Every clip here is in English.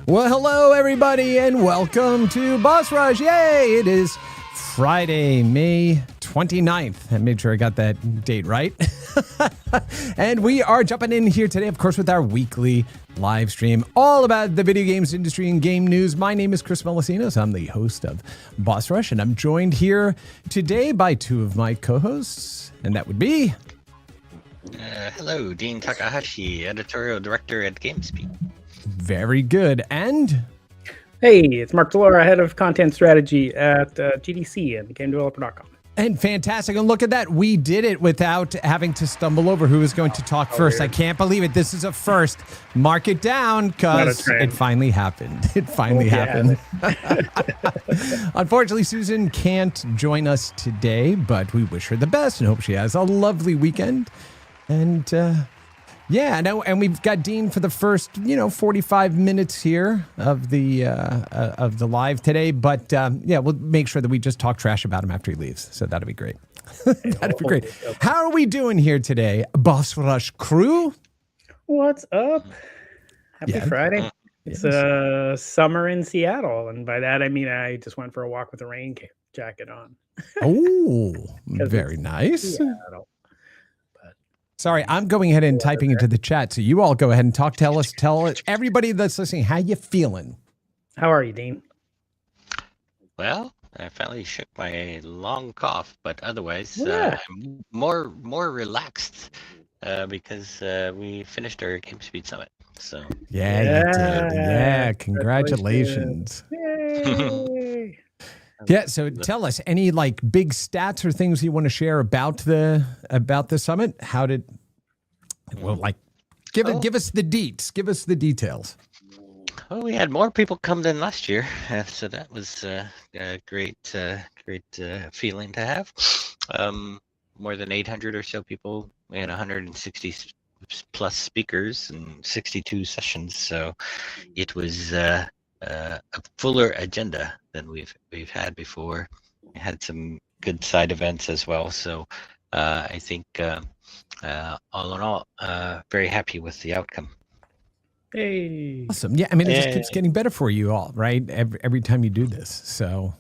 Well, hello, everybody, and welcome to Boss Rush. Yay! It is Friday, May 29th. I made sure I got that date right. And we are jumping in here today, of course, with our weekly live stream all about the video games industry and game news. My name is Chris Melasinos. I'm the host of Boss Rush, and I'm joined here today by two of my co-hosts, and that would be... Hello, Dean Takahashi, editorial director at GameSpeak. Very good. And... Hey, it's Mark Delora, head of content strategy at GDC and GameDeveloper.com. And fantastic. And look at that. We did it without having to stumble over who was going to talk first. Weird. I can't believe it. This is a first. Mark it down because it finally happened. It finally happened. Unfortunately, Susan can't join us today, but we wish her the best and hope she has a lovely weekend. And yeah, no, and we've got Dean for the first, 45 minutes here of the live today. But yeah, we'll make sure that we just talk trash about him after he leaves. So that'll be great. That'll be great. How are we doing here today, Boss Rush crew? What's up? Happy Friday. It's summer in Seattle. And by that, I mean, I just went for a walk with a rain jacket on. Oh, very nice. Seattle. Sorry, I'm going ahead and typing into the chat, so you all go ahead and talk. Tell everybody that's listening, how you feeling? How are you, Dean? Well, I finally shook my long cough, but otherwise, I'm more relaxed because we finished our GameSpeed Summit. So yeah, you did. Yeah, congratulations. Yay. Yeah, so tell us any big stats or things you want to share about the summit. How did give us the deets, give us the details. Well, we had more people come than last year, so that was a great feeling to have. More than 800 or so people. We had 160 plus speakers and 62 sessions, so it was a fuller agenda than we've had before. We had some good side events as well, so I think all in all, very happy with the outcome. Hey, awesome! Yeah, I mean, it just keeps getting better for you all, right? Every time you do this, so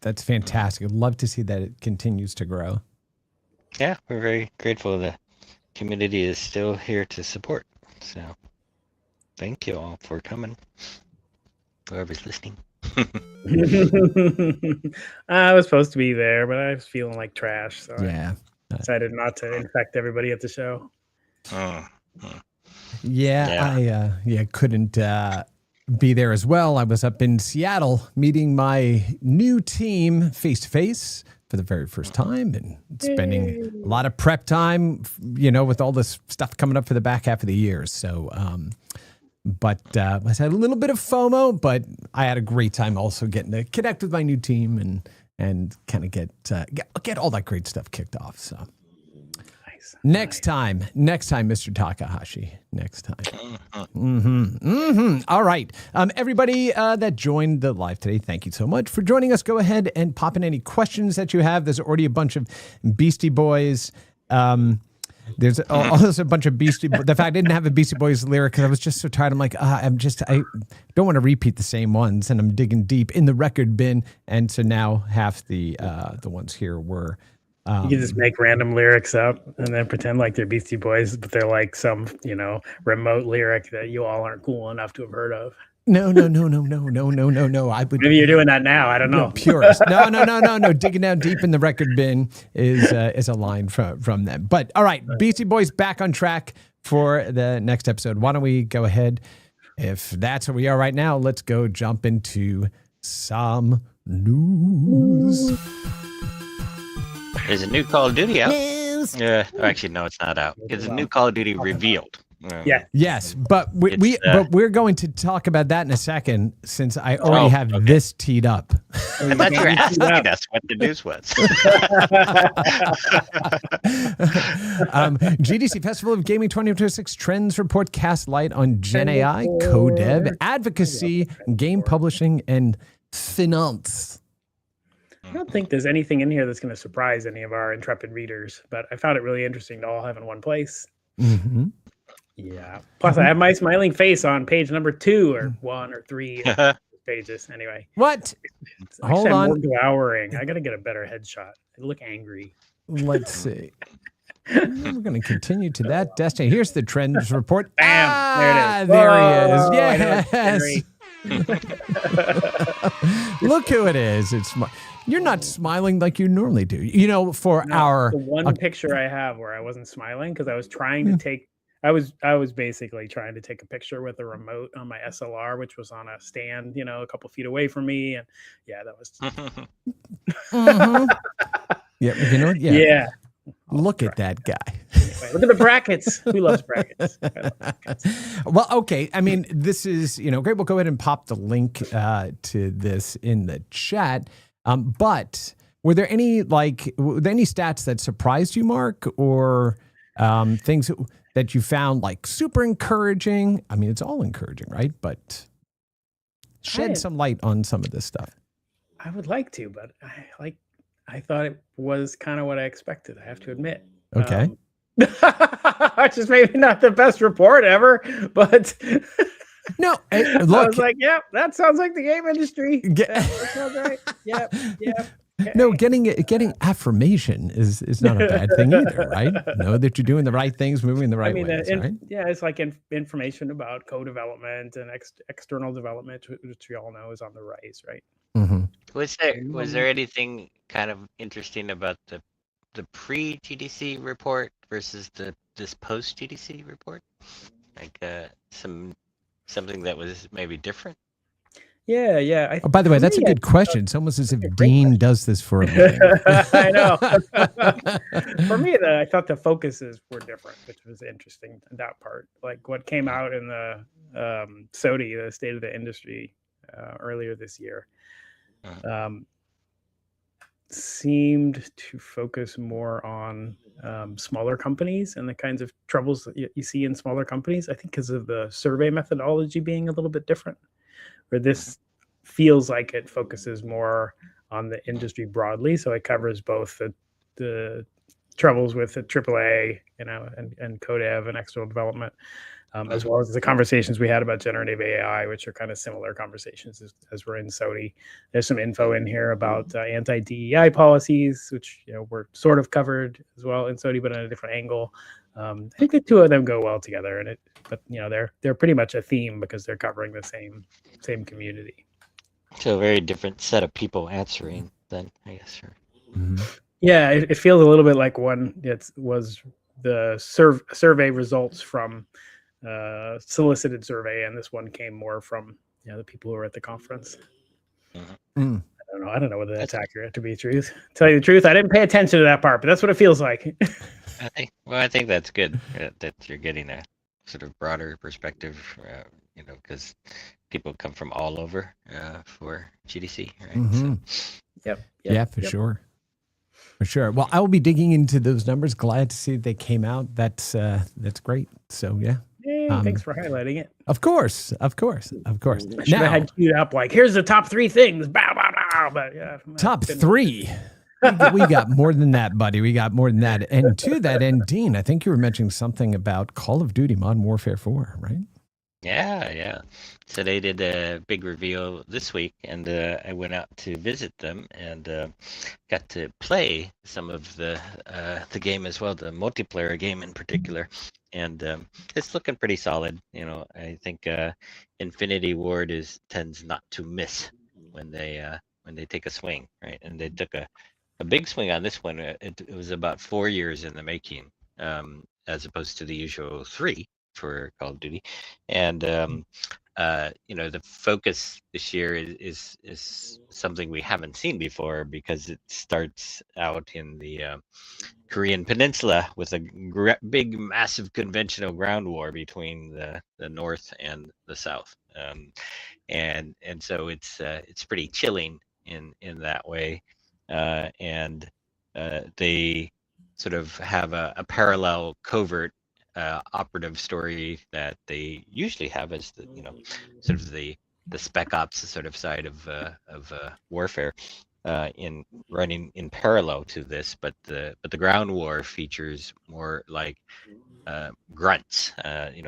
that's fantastic. I'd love to see that it continues to grow. Yeah, we're very grateful. The community is still here to support, so thank you all for coming. Whoever's listening. I was supposed to be there, but I was feeling like trash, so yeah, I decided not to infect everybody at the show. I couldn't be there as well. I was up in Seattle meeting my new team face to face for the very first time and spending a lot of prep time, with all this stuff coming up for the back half of the year. So, but I had a little bit of FOMO, but I had a great time also getting to connect with my new team and kind of get all that great stuff kicked off. So nice. Next time, Mr. Takahashi. Next time. All right, everybody that joined the live today, thank you so much for joining us. Go ahead and pop in any questions that you have. There's already a bunch of Beastie Boys. There's also a bunch of Beastie Boys. The fact I didn't have a Beastie Boys lyric because I was just so tired. I'm like, I don't want to repeat the same ones, and I'm digging deep in the record bin. And so now half the ones here were. You can just make random lyrics up and then pretend like they're Beastie Boys, but they're like some remote lyric that you all aren't cool enough to have heard of. No. I would. Maybe you're doing that now. I don't know. Purist. No. Digging down deep in the record bin is a line from them. But all right, Beastie Boys back on track for the next episode. Why don't we go ahead? If that's where we are right now, let's go jump into some news. There's a new Call of Duty out. Actually, no, it's not out. It's a new Call of Duty revealed. Yes, but we're going to talk about that in a second since I already have this teed up. I thought you were asking us what the news was. GDC Festival of Gaming 2026 Trends Report cast light on Gen AI, co-dev, advocacy, game publishing, and finance. I don't think there's anything in here that's going to surprise any of our intrepid readers, but I found it really interesting to all have in one place. Mm-hmm. Yeah. Plus, I have my smiling face on page number 2 or 1 or 3 pages. Anyway. What? Hold I'm on. more glowering. I got to get a better headshot. I look angry. Let's see. We're going to continue to that. Destiny. Here's the trends report. Bam! There it is. There he is. Yes. Look who it is. You're not smiling like you normally do. You know, the one picture I have where I wasn't smiling because I was trying to take. I was basically trying to take a picture with a remote on my SLR, which was on a stand, a couple feet away from me, and yeah, that was. Yeah, Yeah. Look at that guy. Anyway, look at the brackets. Who loves brackets? I love brackets. Well, okay. I mean, this is, great. We'll go ahead and pop the link to this in the chat. But were there any stats that surprised you, Mark, or things that you found like super encouraging? I mean, it's all encouraging, right? But shed some light on some of this stuff. I would like to, but I thought it was kind of what I expected, I have to admit. Okay. Which is maybe not the best report ever, but no, look, I was like, yeah, that sounds like the game industry. That sounds right. Yep. Okay. No, getting affirmation is not a bad thing either, right? Know that you're doing the right things, moving the right ways, right? Yeah, it's like information about co-development and external development, which we all know is on the rise, right? Mm-hmm. Was there anything kind of interesting about the pre-GDC report versus this post-GDC report? Like something that was maybe different? Yeah. By the way, that's a good question. It's almost as if Dean does this for a living. I know. For me, I thought the focuses were different, which was interesting. That part, like what came out in the SOTI, the State of the Industry, earlier this year, seemed to focus more on smaller companies and the kinds of troubles that you see in smaller companies. I think because of the survey methodology being a little bit different. Where this feels like it focuses more on the industry broadly, so it covers both the troubles with the AAA, and co-dev and external development, as well as the conversations we had about generative AI, which are kind of similar conversations as we're in SOTI. There's some info in here about anti-DEI policies, which were sort of covered as well in SOTI, but in a different angle. I think the two of them go well together, but they're pretty much a theme because they're covering the same community. So a very different set of people answering then, I guess. Mm-hmm. Yeah, it feels a little bit like one. It was the survey results from solicited survey, and this one came more from the people who were at the conference. Mm-hmm. I don't know whether that's accurate. To be truth, tell you the truth, I didn't pay attention to that part, but that's what it feels like. I think that's good that you're getting a sort of broader perspective, because people come from all over for GDC, right? Mm-hmm. So. Yep. For sure. For sure. Well, I will be digging into those numbers. Glad to see they came out. That's great. So yeah. Hey, thanks for highlighting it. Of course. I should have had queued up like, here's the top 3 things. Bow, bow, bow. But yeah. Top 3. We got more than that, buddy. We got more than that. And to that end, Dean, I think you were mentioning something about Call of Duty Modern Warfare 4, right? Yeah. So they did a big reveal this week, and I went out to visit them and got to play some of the game as well, the multiplayer game in particular. And it's looking pretty solid. I think Infinity Ward tends not to miss when they take a swing, right? And they took a big swing on this one. It was about 4 years in the making, as opposed to the usual 3 for Call of Duty. And the focus this year is something we haven't seen before, because it starts out in the Korean Peninsula with a big, massive conventional ground war between the North and the South, and so it's pretty chilling in that way, and they sort of have a parallel covert operative story that they usually have as the sort of the spec ops sort of side of warfare, in running in parallel to this, but the ground war features more like grunts,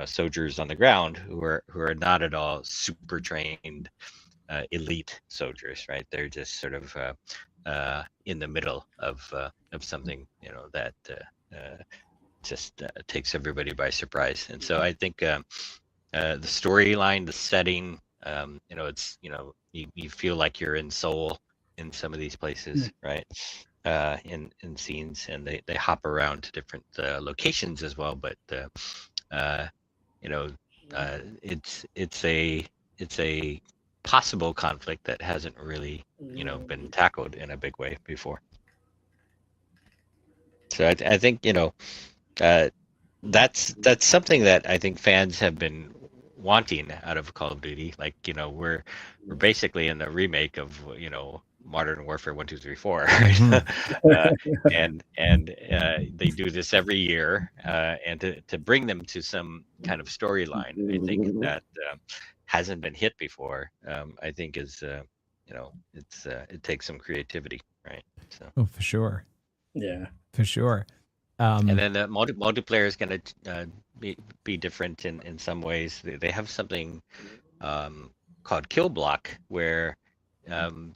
soldiers on the ground who are not at all super trained elite soldiers, right? They're just sort of in the middle of something, that just takes everybody by surprise. And so I think the storyline, the setting, it's you feel like you're in Seoul in some of these places, right? In scenes, and they hop around to different locations as well. But it's a possible conflict that hasn't really been tackled in a big way before. So I think that's something that I think fans have been wanting out of Call of Duty. Like, we're basically in the remake of Modern Warfare 1, 2, 3, 4, right? And they do this every year, and to bring them to some kind of storyline, I think that hasn't been hit before. I think is it takes some creativity, right? So. Oh, for sure. Yeah, for sure. And then the multiplayer is going to be different in some ways. They have something called Kill Block, where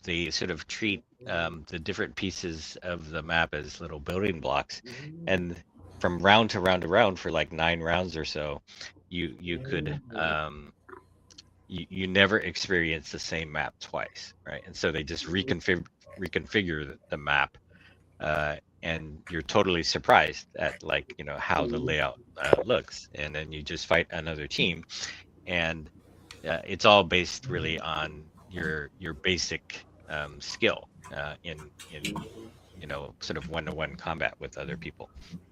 they sort of treat the different pieces of the map as little building blocks, and from round to round to round for like 9 rounds or so, you could you never experience the same map twice, right? And so they just reconfigure the map, and you're totally surprised at how the layout looks, and then you just fight another team, and it's all based really on your basic skill in sort of one-to-one combat with other people,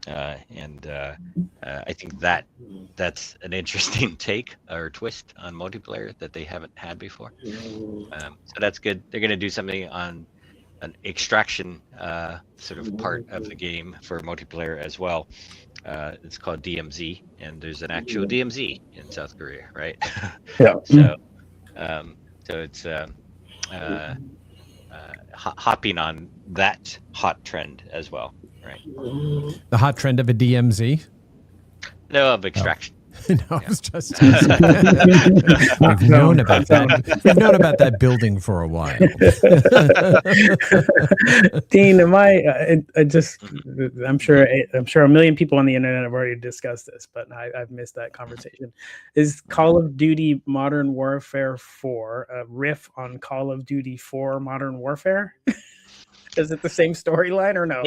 and I think that's an interesting take or twist on multiplayer that they haven't had before. So that's good. They're going to do something on an extraction sort of part of the game for multiplayer as well. It's called DMZ, and there's an actual DMZ in South Korea, right? Yeah. So it's hopping on that hot trend as well, right? The hot trend of a DMZ? No, of extraction. No, I was just we've known about that. We've known about that building for a while. Dean, I'm sure a million people on the internet have already discussed this, but I've missed that conversation. Is Call of Duty Modern Warfare 4 a riff on Call of Duty 4 Modern Warfare? Is it the same storyline or no?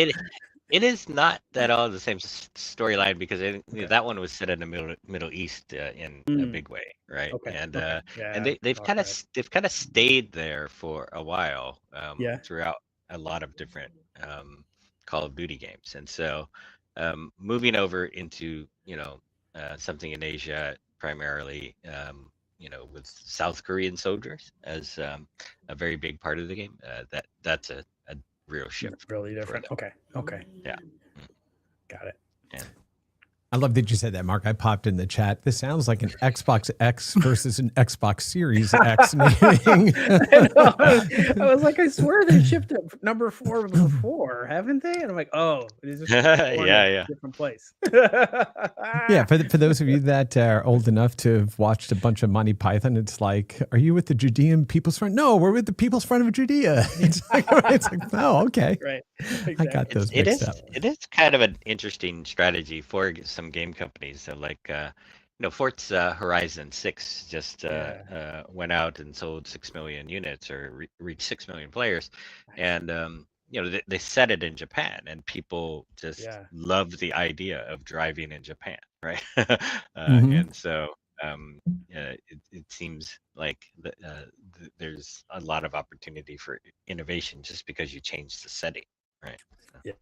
It is not at all the same storyline, because that one was set in the Middle East in a big way, right? Okay. And Yeah, and they've kind of stayed there for a while throughout a lot of different Call of Duty games, and so moving over into something in Asia primarily, with South Korean soldiers as a very big part of the game, that's a real shift. Really different. Okay. Yeah. Got it. Yeah. I love that you said that, Mark. I popped in the chat. This sounds like an Xbox X versus an Xbox Series X meeting. I was like, I swear they shipped number 4 before, haven't they? And I'm like, oh, it is just yeah. different place. Yeah, for those of you that are old enough to have watched a bunch of Monty Python, it's like, are you with the Judean People's Front? No, we're with the People's Front of Judea. It's like, oh, okay. Right. Exactly. I got those mixed up. It is kind of an interesting strategy for some game companies. So Forza Horizon 6 just went out and sold 6 million units, or reached 6 million players, and they set it in Japan, and people just love the idea of driving in Japan, right? And so it seems like there's a lot of opportunity for innovation just because you change the setting, right? So. Yeah.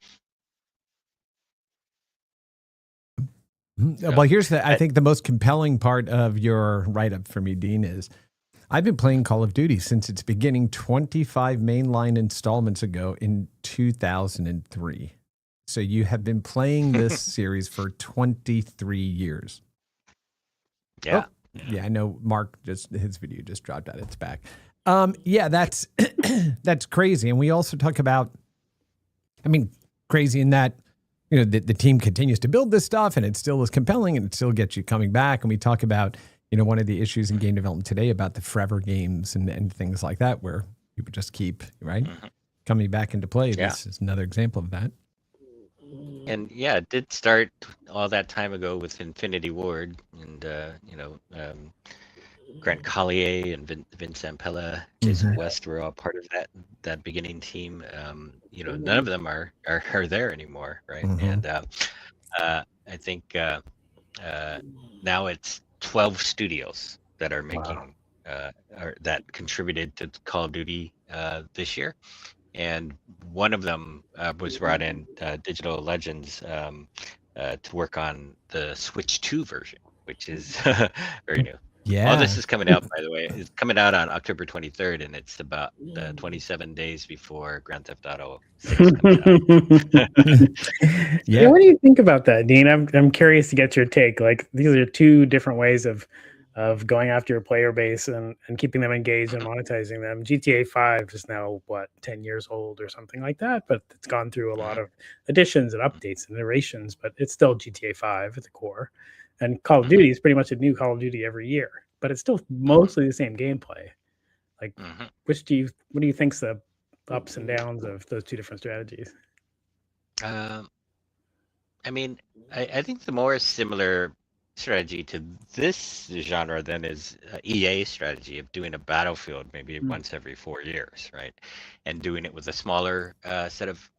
Well, here's I think the most compelling part of your write-up for me, Dean, is I've been playing Call of Duty since its beginning 25 mainline installments ago in 2003. So you have been playing this series for 23 years. Yeah. Oh, yeah, I know Mark his video just dropped out. It's back. Yeah, that's crazy. And we also talk about, crazy in that the team continues to build this stuff and it still is compelling and it still gets you coming back. And we talk about, one of the issues in game development today about the forever games and things like that, where people just keep, right, coming back into play. Yeah. This is another example of that. And yeah, it did start all that time ago with Infinity Ward and, Grant Collier and Vince Zampella, Jason West were all part of that beginning team. None of them are there anymore, right? And I think now it's 12 studios that are making or that contributed to Call of Duty this year, and one of them was brought in, Digital Legends, to work on the Switch 2 version, which is very new. Yeah. All this is coming out, by the way. It's coming out on October 23rd, and it's about 27 days before Grand Theft Auto 6 comes out. Yeah. What do you think about that, Dean? I'm curious to get your take. Like, these are two different ways of going after your player base and keeping them engaged and monetizing them. GTA 5 is now, 10 years old or something like that, but it's gone through a lot of additions and updates and iterations, but it's still GTA 5 at the core. And Call of Duty is pretty much a new Call of Duty every year, but it's still mostly the same gameplay. Like, what do you think's the ups and downs of those two different strategies? I think the more similar strategy to this genre then is EA's strategy of doing a Battlefield maybe once every 4 years, right? And doing it with a smaller set of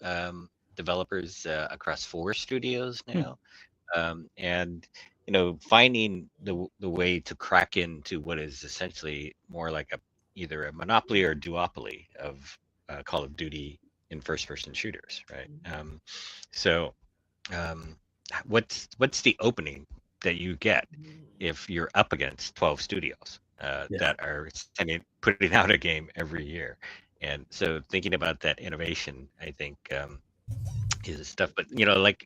developers across 4 studios now. And finding the way to crack into what is essentially more like either a monopoly or duopoly of Call of Duty in first-person shooters, right? What's the opening that you get if you're up against 12 studios that are putting out a game every year? And so thinking about that innovation, I think, is stuff. But the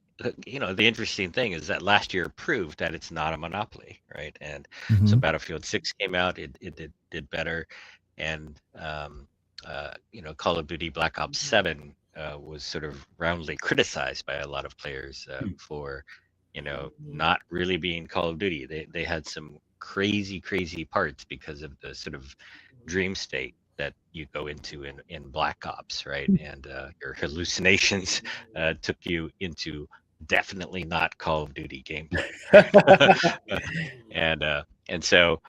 interesting thing is that last year proved that it's not a monopoly, right? And so Battlefield 6 came out, it did better, and Call of Duty Black Ops 7 was sort of roundly criticized by a lot of players for not really being Call of Duty. They had some crazy parts because of the sort of dream state that you go into in Black Ops, right? And your hallucinations took you into definitely not Call of Duty gameplay. And so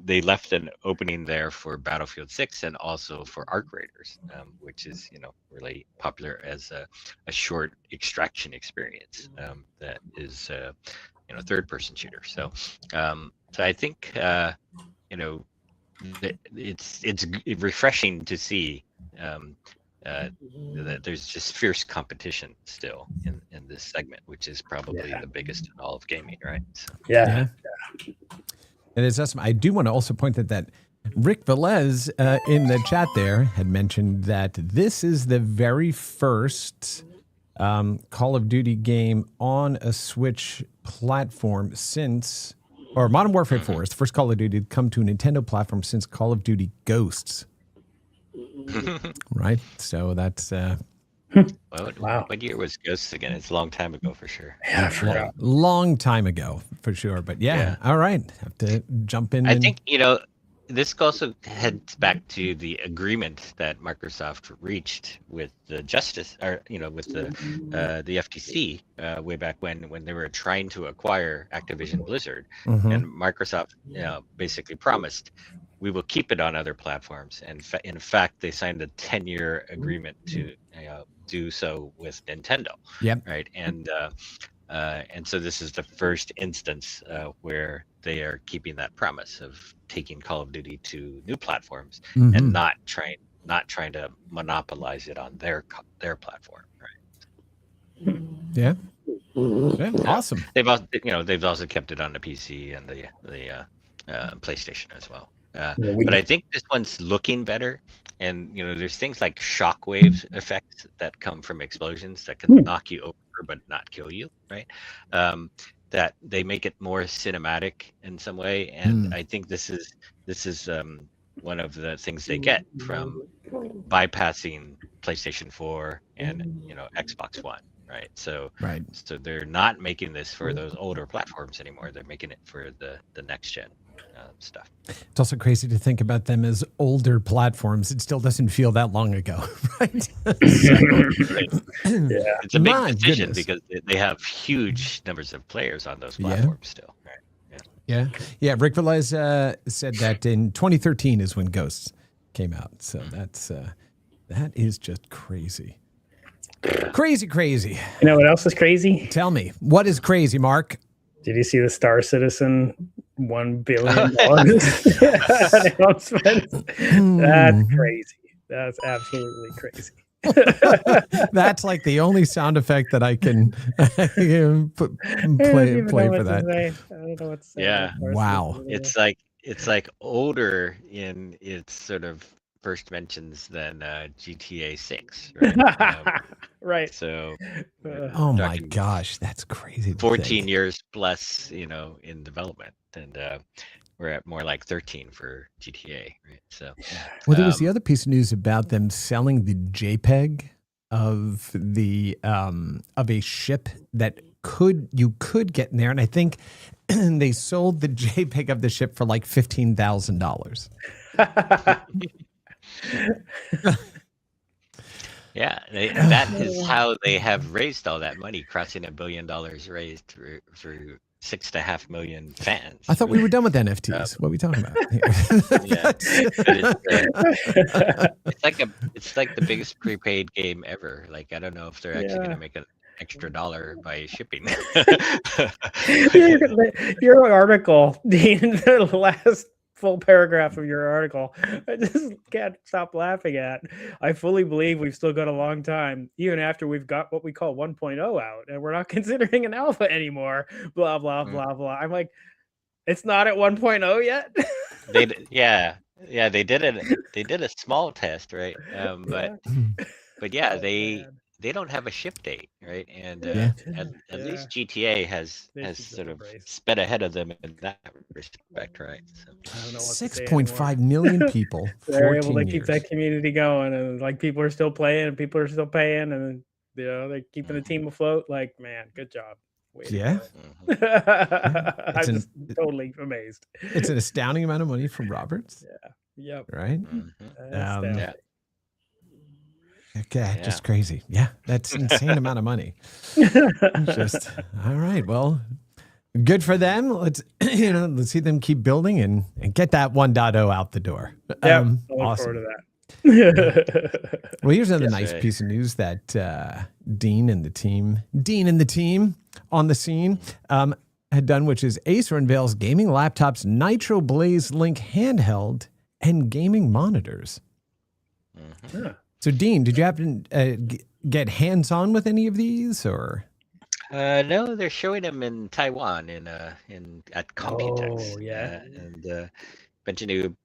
they left an opening there for Battlefield 6 and also for Arc Raiders, which is really popular as a short extraction experience that is third-person shooter. So I think it's refreshing to see that there's just fierce competition still in this segment, which is probably the biggest in all of gaming, right? So. Yeah. It is awesome. I do want to also point out that Rick Velez in the chat there had mentioned that this is the very first Call of Duty game on a Switch platform since, or Modern Warfare 4 is the first Call of Duty to come to a Nintendo platform since Call of Duty Ghosts. Right? So that's... Wow. What year was Ghosts again? It's a long time ago for sure. Yeah, I forgot. Long time ago for sure. But all right. Have to jump in. I think, this also heads back to the agreement that Microsoft reached with the with the FTC way back when they were trying to acquire Activision Blizzard, and Microsoft basically promised we will keep it on other platforms. And in fact, they signed a 10-year agreement to do so with Nintendo. Yep. Right. And so this is the first instance where they are keeping that promise of taking Call of Duty to new platforms and not trying to monopolize it on their platform. Right. Yeah. Awesome. They've also kept it on the PC and the PlayStation as well. But I think this one's looking better, and there's things like shockwave effects that come from explosions that can knock you over but not kill you, right? That they make it more cinematic in some way, and I think this is one of the things they get from bypassing PlayStation 4 and Xbox One. right? So Right. so they're not making this for those older platforms anymore. They're making it for the next gen stuff. It's also crazy to think about them as older platforms. It still doesn't feel that long ago, right? Yeah. It's a big My decision goodness. because they have huge numbers of players on those Yeah. platforms still. Right? Yeah. Rick Velez said that in 2013 is when Ghosts came out. So that is just crazy. Crazy. You know what else is crazy? Tell me, what is crazy, Mark? Did you see the Star Citizen $1 billion announcement? That's crazy. That's absolutely crazy. That's like the only sound effect that I can play for that. I don't know what to say. Yeah. Wow. It's like older in its sort of first mentions than GTA 6, right? Right. So Oh my talking gosh, that's crazy. to 14 think. years plus, in development, and we're at more like 13 for GTA, right? So Well, there was the other piece of news about them selling the JPEG of of a ship that you could get in there, and I think they sold the JPEG of the ship for like $15,000. yeah, that is how they have raised all that money, crossing $1 billion raised for 6.5 million fans. I thought we were done with NFTs. What are we talking about? Yeah, it's like the biggest prepaid game ever. Like, I don't know if they're actually going to make an extra $1 by shipping. Your article, Dean, the last full paragraph of your article, I just can't stop laughing at. I fully believe we've still got a long time, even after we've got what we call 1.0 out, and we're not considering an alpha anymore. Blah blah blah blah. I'm like, it's not at 1.0 yet. They did it. They did a small test, right? But yeah, they don't have a ship date, right? And at least GTA has sort of sped ahead of them in that respect, right? So, 6.5 million people. They're able to keep that community going, and like people are still playing, and people are still paying, and they're keeping the team afloat. Like, man, good job. Yeah. I'm just totally amazed. It's an astounding amount of money from Roberts. Yeah. Yep. Right. yeah. Okay, just crazy. Yeah, that's insane amount of money. Just all right. Well, good for them. Let's let's see them keep building and get that 1.0 out the door. Yeah, I look awesome. forward to that. Well, here's another nice piece of news that Dean and the team on the scene had done, which is Acer unveils gaming laptops, Nitro Blaze Link handheld, and gaming monitors. Yeah. So, Dean, did you happen to get hands-on with any of these, or? No, they're showing them in Taiwan at Computex. Oh, yeah. And a bunch of new,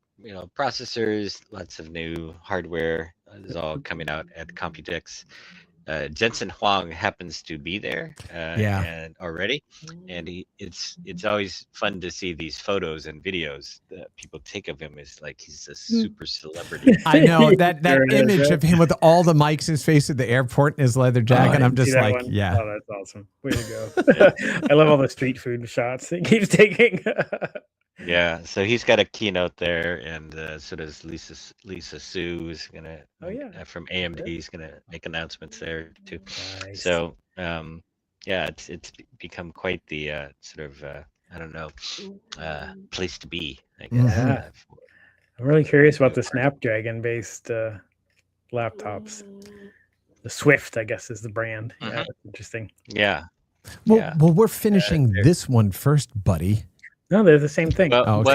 processors, lots of new hardware is all coming out at Computex. Jensen Huang happens to be there and already, and it's always fun to see these photos and videos that people take of him as like he's a super celebrity. I know that image of him with all the mics in his face at the airport in his leather jacket. I'm just like, yeah. Oh, that's awesome. Way to go. I love all the street food shots he keeps taking. Yeah, so he's got a keynote there, and so does Lisa Su is gonna. From AMD is gonna make announcements there too. Nice. So it's become quite the sort of I don't know place to be, I guess. Yeah. I'm really curious about the Snapdragon-based laptops. The Swift, I guess, is the brand. Yeah, that's interesting. Yeah. Well, we're finishing this one first, buddy. No, they're the same thing. Well,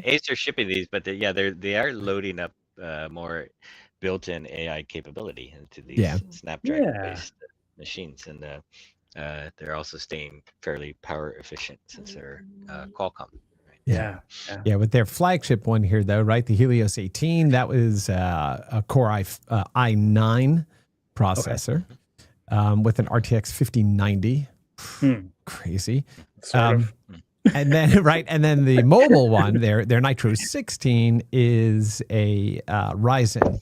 Acer shipping these, but they are loading up more built-in AI capability into these Snapdragon-based machines, and they're also staying fairly power efficient since they're Qualcomm. Yeah. With their flagship one here, though, right? The Helios 18, that was a Core i9 processor with an RTX 5090. Crazy. Sort of. And then the mobile one, their Nitro 16 is a Ryzen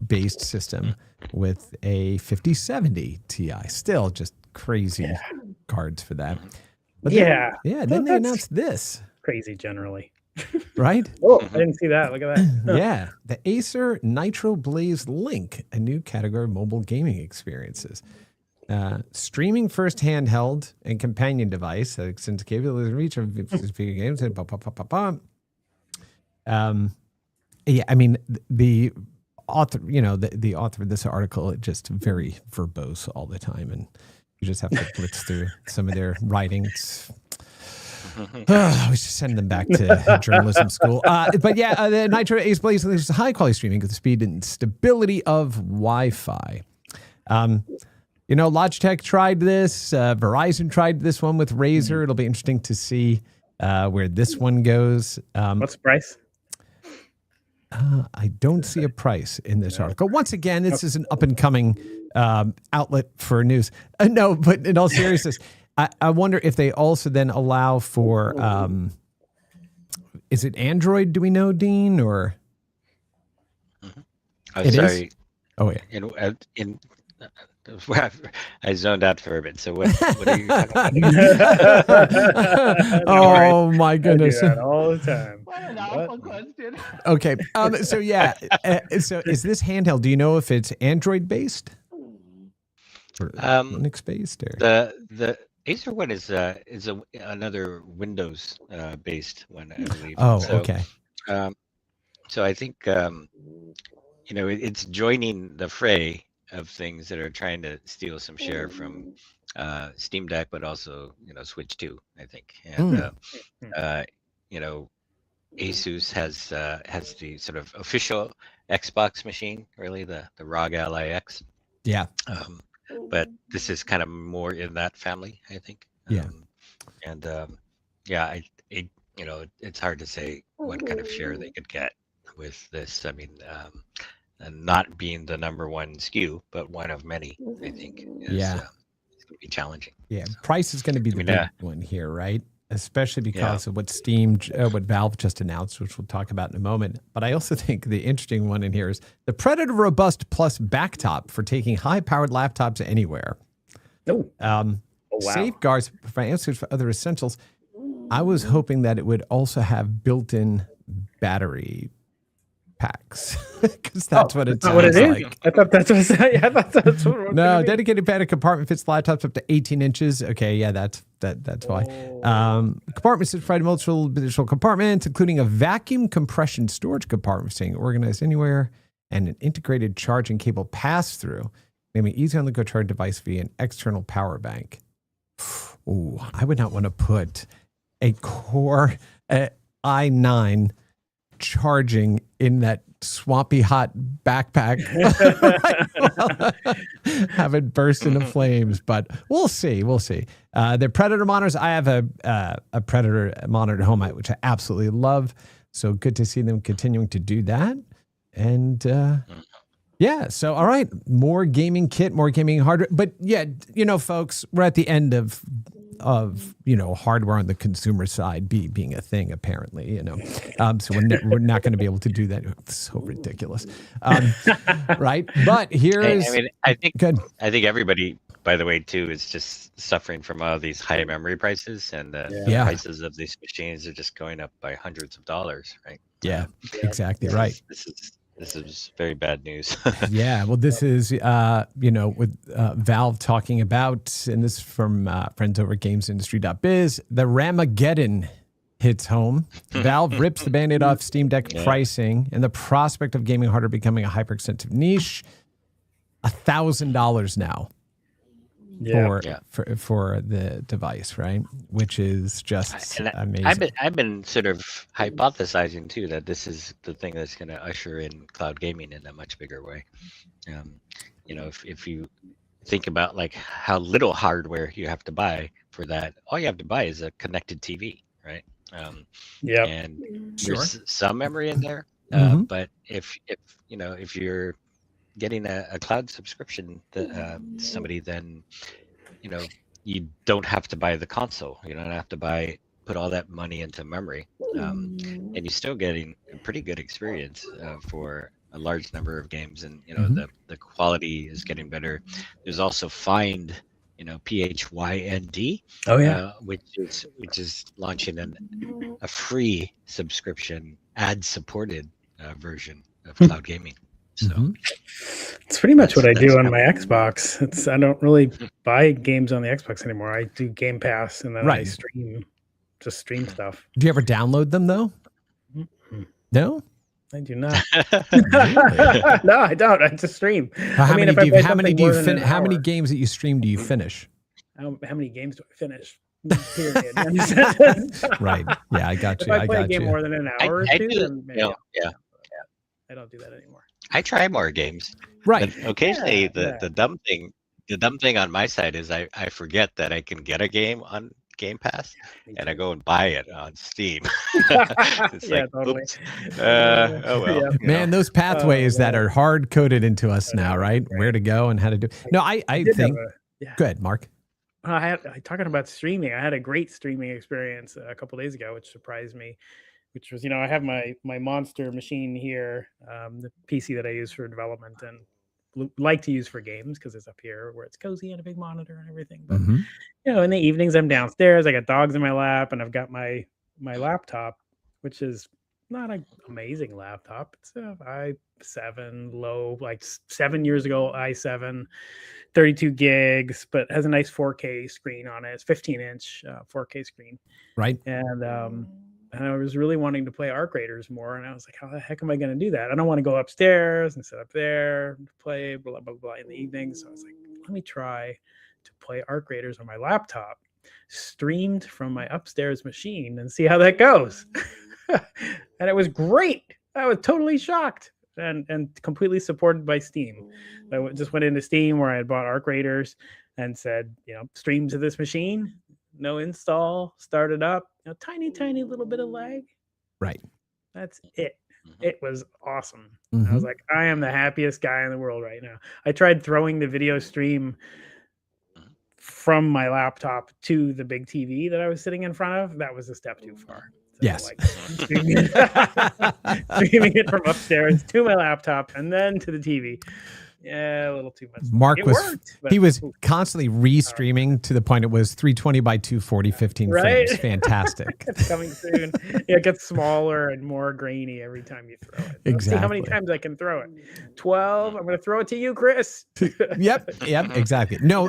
based system with a 5070 Ti. Still just crazy cards for that. But then, then they announced this. Crazy generally. Right? Oh, I didn't see that. Look at that. Yeah. The Acer Nitro Blaze Link, a new category of mobile gaming experiences. Streaming first handheld and companion device that extends capabilities and reach of video games. Yeah, I mean, the author, the author of this article, just very verbose all the time, and you just have to blitz through some of their writings. We should send them back to journalism school. But yeah, the Nitro Ace Blaze is high quality streaming with the speed and stability of Wi-Fi. Logitech tried this. Verizon tried this one with Razer. It'll be interesting to see where this one goes. What's the price? I don't see a price in this article. Once again, this is an up-and-coming outlet for news. No, but in all seriousness, I wonder if they also then allow for, is it Android, do we know, Dean, or? Oh, sorry. Is? Oh, yeah. I zoned out for a bit. So what are you talking about? Oh, my goodness. I do that all the time. What an awful question. Okay. So, yeah. So is this handheld? Do you know if it's Android-based? Or Linux-based? Or? The Acer one is another Windows based one, I believe. Oh, so, okay. So I think it's joining the fray of things that are trying to steal some share from Steam Deck, but also Switch 2, I think. And Asus has the sort of official Xbox machine, really the ROG Ally X. Yeah. But this is kind of more in that family, I think. Yeah. It's hard to say what kind of share they could get with this. I mean, and not being the number one SKU, but one of many, I think. It's going to be challenging. Yeah. Price is going to be the big one here, right? Especially because of what what Valve just announced, which we'll talk about in a moment. But I also think the interesting one in here is the Predator Robust Plus backtop for taking high-powered laptops anywhere. Oh. Wow. Safeguards for answers for other essentials. I was hoping that it would also have built-in battery packs, because that's what it sounds like. I thought that's what I thought that's what. No, dedicated battery compartment fits laptops up to 18 inches. Okay, yeah, that's why. Compartments provide multiple additional compartments, including a vacuum compression storage compartment staying organized anywhere, and an integrated charging cable pass-through, making it easy on the go charge device via an external power bank. Ooh, I would not want to put a Core i9 charging in that swampy hot backpack. Have it burst into flames, but we'll see. The Predator monitors, I have a Predator monitor at home, which I absolutely love. So good to see them continuing to do that. And so all right, more gaming kit, more gaming hardware. But yeah, folks, we're at the end of hardware on the consumer side being a thing, apparently, so we're not going to be able to do that. It's so ridiculous. Right. But here's, I think everybody, by the way, too, is just suffering from all these high memory prices, and the prices of these machines are just going up by hundreds of dollars. Right. Yeah, exactly. Right. This is very bad news. Yeah, well, this is, with Valve talking about, and this is from friends over at GamesIndustry.biz, the Ramageddon hits home. Valve rips the Band-Aid off Steam Deck pricing, and the prospect of gaming hardware becoming a hyper-extensive niche. $1,000 now for the device, right? Which is just amazing. I've been sort of hypothesizing too that this is the thing that's going to usher in cloud gaming in a much bigger way. If you think about like how little hardware you have to buy for that, all you have to buy is a connected TV, right? And there's some memory in there, but if you're getting a cloud subscription to somebody, then you don't have to buy the console. You don't have to put all that money into memory, and you're still getting a pretty good experience for a large number of games, and the quality is getting better. There's also Find, PHYND, Oh yeah. which is launching a free subscription ad supported version of cloud gaming. So it's pretty much what I do on coming. my Xbox. I don't really buy games on the Xbox anymore. I do Game Pass and then I stream stuff. Do you ever download them though? No, I do not. No, I don't. I just stream. How many games that you stream do you finish? How many games do I finish? Period. Right. Yeah, I got you. If I play a game more than an hour or two, then maybe I don't do that anymore. I try more games. Right. But occasionally the dumb thing on my side is I forget that I can get a game on Game Pass, and I go and buy it on Steam. It's totally. Oh well. Man, those pathways that are hard coded into us now, right? Where to go and how to do. No, I think. Go ahead, Mark. Talking about streaming, I had a great streaming experience a couple days ago, which surprised me. Which was, I have my monster machine here, the PC that I use for development and like to use for games because it's up here where it's cozy and a big monitor and everything. But in the evenings I'm downstairs. I got dogs in my lap, and I've got my laptop, which is not an amazing laptop. It's a i7 low, like 7 years ago i7, 32 gigs, but has a nice 4K screen on it. It's 15-inch 4K screen. Right. And I was really wanting to play Arc Raiders more, and I was like, how the heck am I going to do that? I don't want to go upstairs and sit up there and play blah, blah, blah in the evening. So I was like, let me try to play Arc Raiders on my laptop, streamed from my upstairs machine, and see how that goes. And it was great. I was totally shocked and completely supported by Steam. I just went into Steam where I had bought Arc Raiders and said, stream to this machine. No install, start it up, tiny little bit of lag. Right. That's it. It was awesome. I was like, I am the happiest guy in the world right now. I tried throwing the video stream from my laptop to the big TV that I was sitting in front of. That was a step too far. So yes. Streaming it from upstairs to my laptop and then to the TV. Yeah, a little too much. Mark was constantly restreaming to the point it was 320 by 240, 15 frames. Fantastic. It's coming soon. Yeah, it gets smaller and more grainy every time you throw it. Let's see how many times I can throw it. 12. I'm going to throw it to you, Chris. Yep, exactly. No,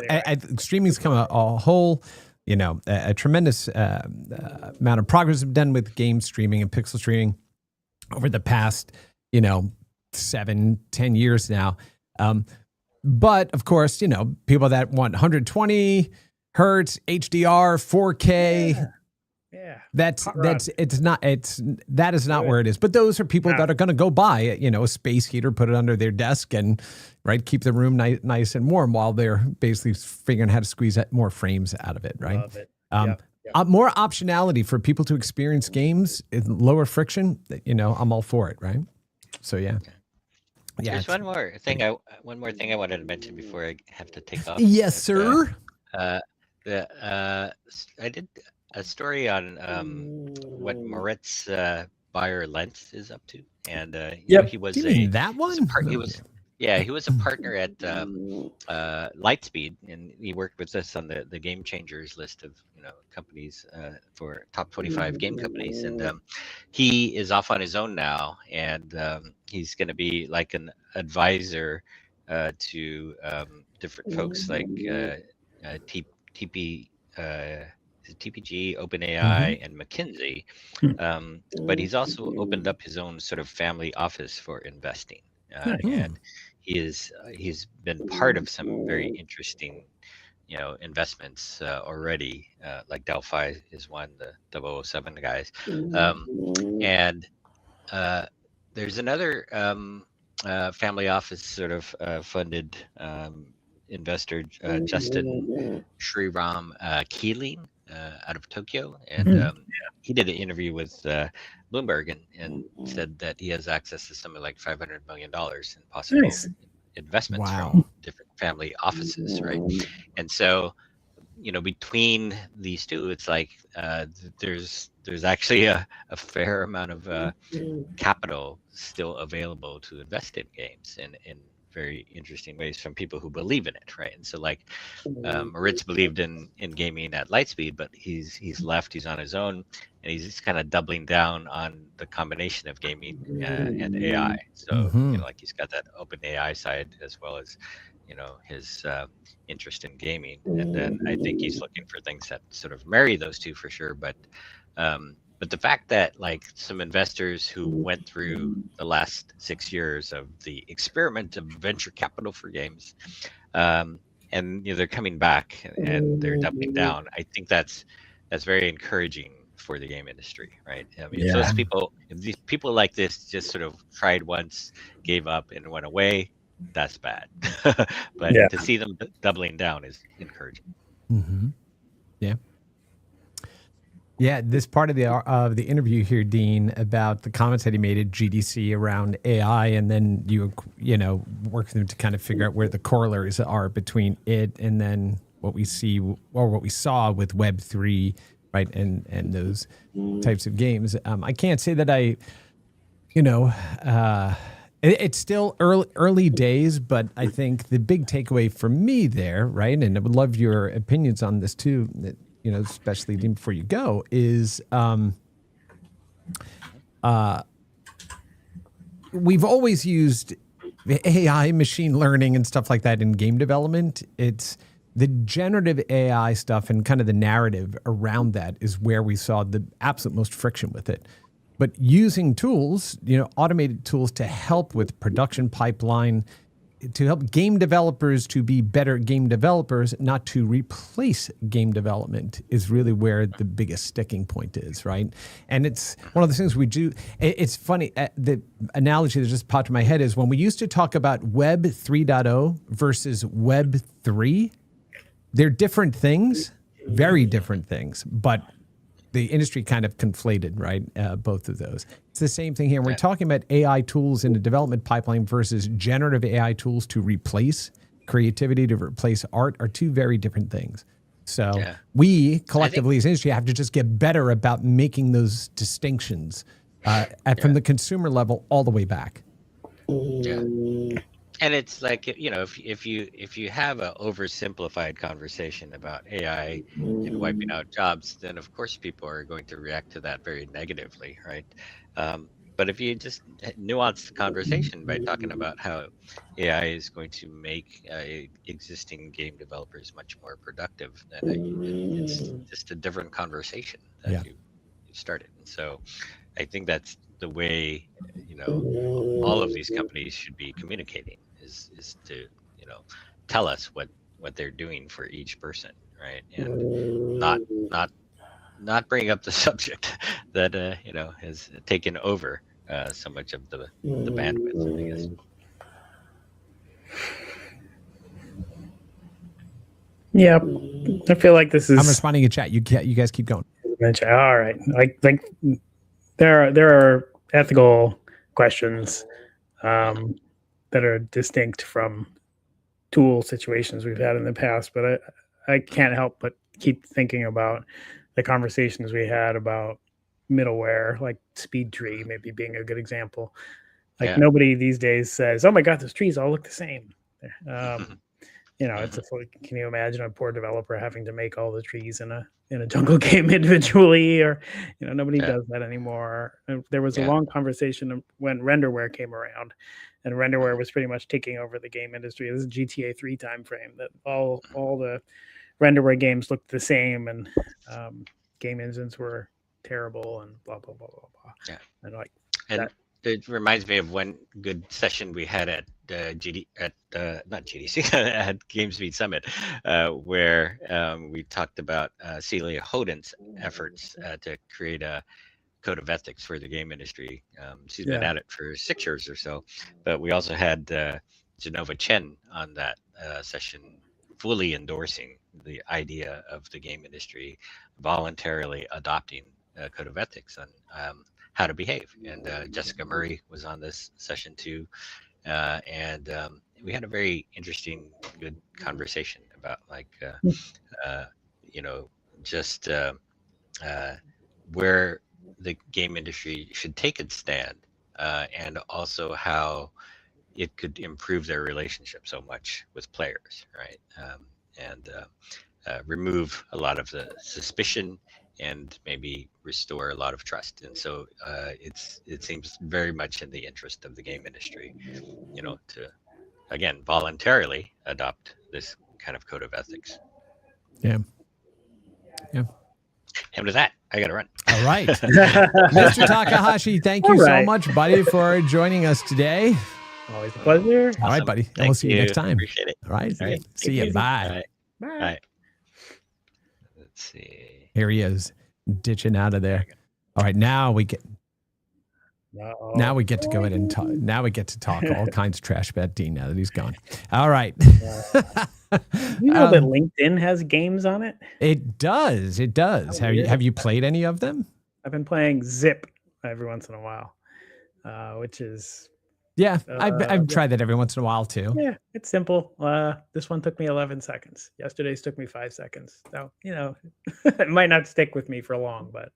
streaming's come a whole, a tremendous amount of progress done with game streaming and pixel streaming over the past, 7-10 years now. But of course, people that want 120 hertz, HDR, 4K. Yeah. That is not where it is. But those are people that are going to go buy, a space heater, put it under their desk and keep the room nice and warm while they're basically figuring out how to squeeze more frames out of it. Right. Love it. More optionality for people to experience games, lower friction, I'm all for it. Right. So, yeah. Yeah, there's one more thing I wanted to mention before I have to take off. Yes, sir. I did a story on what Moritz Bayer-Lentz is up to, and he was that one. He was a partner at Lightspeed, and he worked with us on the Game Changers list of companies for top 25 game companies, and he is off on his own now, and he's going to be like an advisor to different folks like TPG, OpenAI, and McKinsey, but he's also opened up his own sort of family office for investing, and he's been part of some very interesting investments already, like Delphi is one, the 007 guys, and there's another family office sort of funded investor, Justin Sriram Keeling, out of Tokyo, and he did an interview with Bloomberg and said that he has access to something like $500 million in possible investments from different family offices, right? And so between these two, it's like there's actually a fair amount of capital still available to invest in games in very interesting ways from people who believe in it, right? And so like Moritz believed in gaming at Lightspeed, but he's left, he's on his own, and he's kind of doubling down on the combination of gaming and AI. So like he's got that open AI side as well as his interest in gaming, and then I think he's looking for things that sort of marry those two for sure. But the fact that like some investors who went through the last 6 years of the experiment of venture capital for games, and they're coming back and they're doubling down, I think that's very encouraging for the game industry, right? I mean, if these people like this just sort of tried once, gave up, and went away, that's bad. But to see them doubling down is encouraging. Yeah, this part of the interview here, Dean, about the comments that he made at GDC around AI, and then you work with them to kind of figure out where the corollaries are between it and then what we see or what we saw with Web3, right, and those types of games. I can't say that it's still early days, but I think the big takeaway for me there, right, and I would love your opinions on this too, especially before you go, is we've always used AI, machine learning, and stuff like that in game development. It's the generative AI stuff and kind of the narrative around that is where we saw the absolute most friction with it. But using tools, automated tools to help with production pipeline, to help game developers to be better game developers, not to replace game development, is really where the biggest sticking point is, right? And it's one of the things we do. It's funny, the analogy that just popped in my head is when we used to talk about Web 3.0 versus Web 3, they're different things, very different things, but the industry kind of conflated, right? Both of those. It's the same thing here. We're talking about AI tools in the development pipeline versus generative AI tools to replace creativity, to replace art, are two very different things. So we collectively as an industry have to just get better about making those distinctions from the consumer level all the way back. Yeah. And it's like, if you have an oversimplified conversation about AI and wiping out jobs, then of course people are going to react to that very negatively, right? But if you just nuance the conversation by talking about how AI is going to make existing game developers much more productive, then it's just a different conversation that you started. And so I think that's the way, all of these companies should be communicating. Is to tell us what they're doing for each person, right? And not bring up the subject that has taken over so much of the bandwidth, I guess. Yeah, I feel like this is. I'm responding in chat. You guys keep going. All right, like there are ethical questions that are distinct from tool situations we've had in the past, but I can't help but keep thinking about the conversations we had about middleware, like SpeedTree maybe being a good example. Like nobody these days says, "Oh my God, those trees all look the same." It's can you imagine a poor developer having to make all the trees in a jungle game individually, or nobody does that anymore. And there was a long conversation when renderware came around, and renderware was pretty much taking over the game industry. This is GTA 3 timeframe, that all the renderware games looked the same, and game engines were terrible, and blah blah blah blah blah. Yeah, and like and it reminds me of one good session we had at not GDC at GameSpeed Summit, where we talked about Celia Hoden's efforts to create a code of ethics for the game industry. She's been at it for 6 years or so, but we also had Genova Chen on that session, fully endorsing the idea of the game industry voluntarily adopting a code of ethics on how to behave. And Jessica Murray was on this session too. And we had a very interesting, good conversation about just where the game industry should take its stand, and also how it could improve their relationship so much with players, right? And remove a lot of the suspicion and maybe restore a lot of trust. And so it seems very much in the interest of the game industry, to again voluntarily adopt this kind of code of ethics. Yeah. And with that, I got to run. All right. Mr. Takahashi, thank you so much, buddy, for joining us today. Always a pleasure. All right, buddy. And we'll see you next time. Appreciate it. All right. All right. See you. Bye. Bye. Let's see. Here he is, ditching out of there. All right, now we get to go ahead and talk. Now we get to talk all kinds of trash about Dean now that he's gone. All right. You know that LinkedIn has games on it? It does. It does. Have you played any of them? I've been playing Zip every once in a while, which is... Yeah, I've tried that every once in a while too. Yeah, it's simple. This one took me 11 seconds. Yesterday's took me 5 seconds. So, it might not stick with me for long, but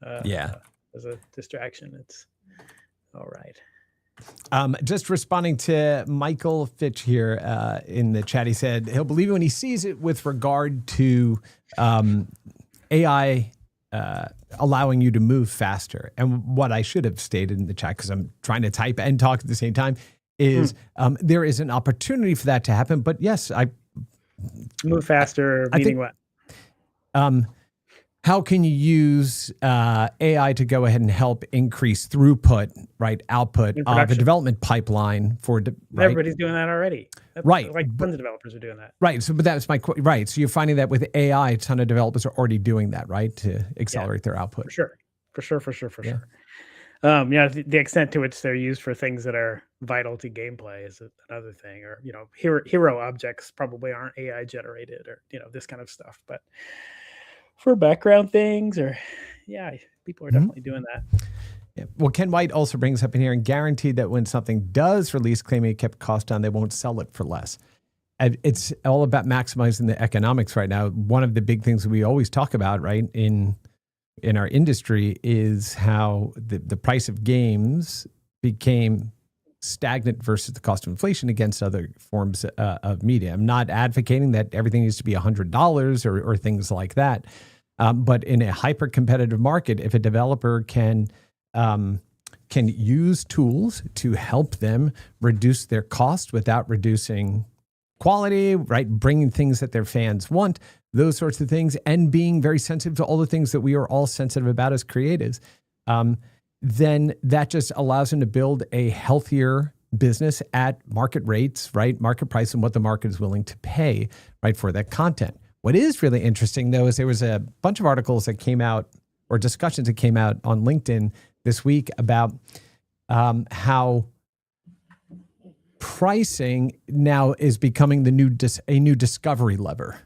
as a distraction, it's all right. Just responding to Michael Fitch here in the chat, he said he'll believe it when he sees it with regard to AI allowing you to move faster. And what I should have stated in the chat, because I'm trying to type and talk at the same time, is there is an opportunity for that to happen. But yes, move faster, meaning what? How can you use AI to go ahead and help increase throughput, right? Output of a development pipeline for everybody's doing that already. Right. Like tons of developers are doing that. Right. So, but that's my right. So you're finding that with AI, a ton of developers are already doing that, right? To accelerate their output. For sure. The extent to which they're used for things that are vital to gameplay is another thing. Or, hero objects probably aren't AI generated or, this kind of stuff. But for background things people are definitely doing that. Yeah. Well, Ken White also brings up in here and guaranteed that when something does release claiming it kept cost down, they won't sell it for less. And it's all about maximizing the economics right now. One of the big things we always talk about, right, in our industry is how the price of games became stagnant versus the cost of inflation against other forms of media. I'm not advocating that everything needs to be $100 or things like that. But in a hyper competitive market, if a developer can use tools to help them reduce their cost without reducing quality, right? Bringing things that their fans want, those sorts of things, and being very sensitive to all the things that we are all sensitive about as creatives, then that just allows them to build a healthier business at market rates, right? Market price and what the market is willing to pay, right, for that content. What is really interesting, though, is there was a bunch of articles that came out or discussions that came out on LinkedIn this week about how pricing now is becoming a new discovery lever,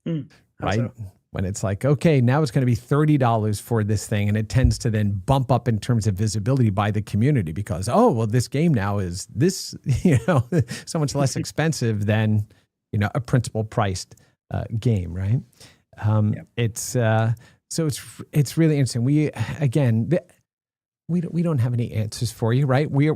right? So? When it's like, okay, now it's going to be $30 for this thing, and it tends to then bump up in terms of visibility by the community because, this game now is this, so much less expensive than, a principal priced game, right? It's so it's really interesting. We don't have any answers for you, right? We're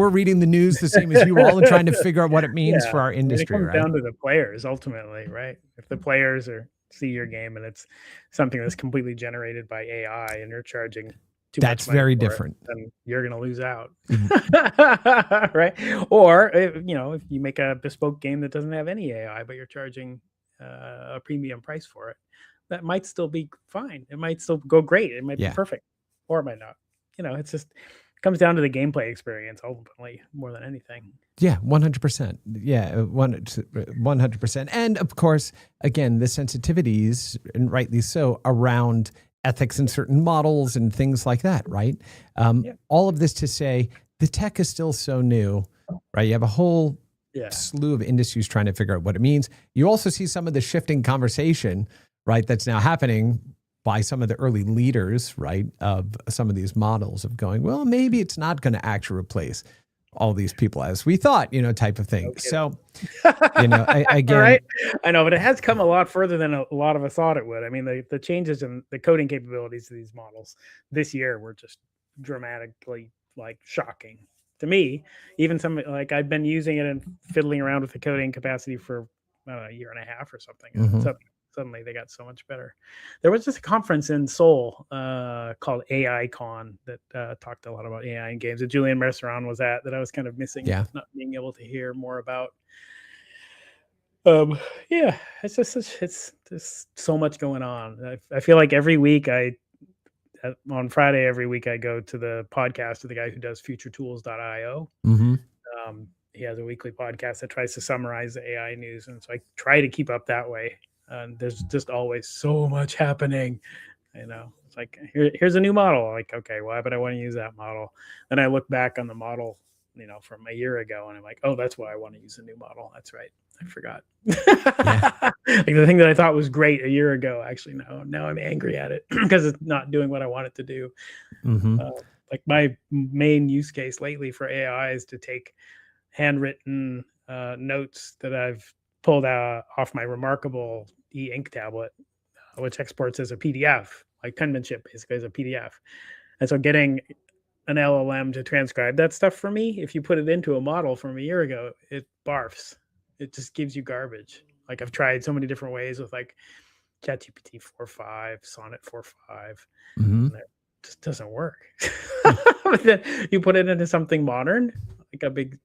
reading the news the same as you all and trying to figure out what it means for our industry. It comes down to the players ultimately, right? If the players see your game and it's something that's completely generated by AI and you're charging too much money very for different. Then you're going to lose out, right? Or if you make a bespoke game that doesn't have any AI, but you're charging a premium price for it, that might still be fine. It might still go great. It might be perfect, or it might not. It's just comes down to the gameplay experience ultimately more than anything. Yeah, 100%. Yeah, 100%. And of course, again, the sensitivities, and rightly so, around ethics in certain models and things like that, right? All of this to say, the tech is still so new, right? You have a whole slew of industries trying to figure out what it means. You also see some of the shifting conversation, right, that's now happening by some of the early leaders, right, of some of these models of going, well, maybe it's not going to actually replace all these people as we thought, type of thing. Okay. So, again, right? I know, but it has come a lot further than a lot of us thought it would. I mean, the changes in the coding capabilities of these models this year were just dramatically shocking to me. Even some I've been using it and fiddling around with the coding capacity for a year and a half or something. Mhm. So suddenly they got so much better. There was just a conference in Seoul called AI Con that talked a lot about AI in games that Julian Merceron was at, that I was kind of missing, not being able to hear more about. Yeah, it's just so much going on. I feel like every week on Friday every week I go to the podcast of the guy who does futuretools.io. Mm-hmm. He has a weekly podcast that tries to summarize the AI news, and so I try to keep up that way. And there's just always so much happening. It's like, here's a new model. Like, okay, why would I want to use that model? Then I look back on the model, from a year ago, and I'm like, oh, that's why I want to use a new model. That's right. I forgot. Like the thing that I thought was great a year ago, actually, now I'm angry at it because it's not doing what I want it to do. Mm-hmm. Like my main use case lately for AI is to take handwritten notes that I've pulled out off my Remarkable e-ink tablet, which exports as a PDF, like penmanship basically as a PDF. And so getting an LLM to transcribe that stuff for me, if you put it into a model from a year ago, it barfs. It just gives you garbage. Like I've tried so many different ways with like ChatGPT 4.5, Sonnet 4.5, and it just doesn't work. But then you put it into something modern, like a big,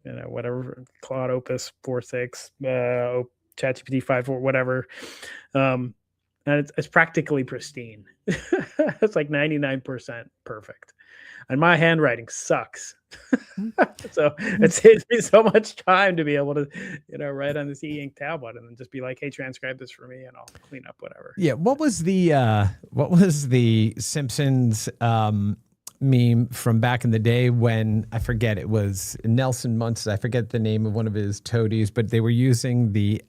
whatever, Claude Opus 4.6, ChatGPT 5.4, whatever. And it's practically pristine. It's like 99% perfect. And my handwriting sucks. So it saves me so much time to be able to, write on this e-ink tablet and then just be like, hey, transcribe this for me and I'll clean up whatever. Yeah. What was the Simpsons meme from back in the day when, I forget, it was Nelson Muntz, I forget the name of one of his toadies, but they were using the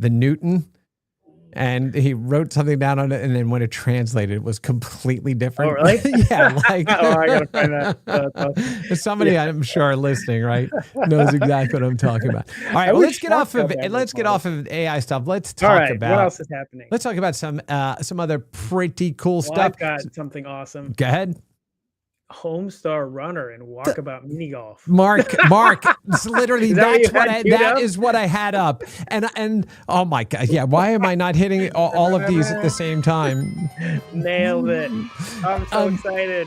Newton, and he wrote something down on it, and then when it translated, it was completely different. Oh, really? Yeah, like I gotta find that. Somebody I'm sure listening, right, knows exactly what I'm talking about. All right, well, let's get off of AI stuff. Let's talk about what else is happening. Let's talk about some other pretty cool stuff. I've got something awesome. Go ahead. Homestar Runner and Walkabout Mini Golf. Mark, it's literally that is what I had up, and oh my god, yeah. Why am I not hitting all of these at the same time? Nailed it! I'm so excited.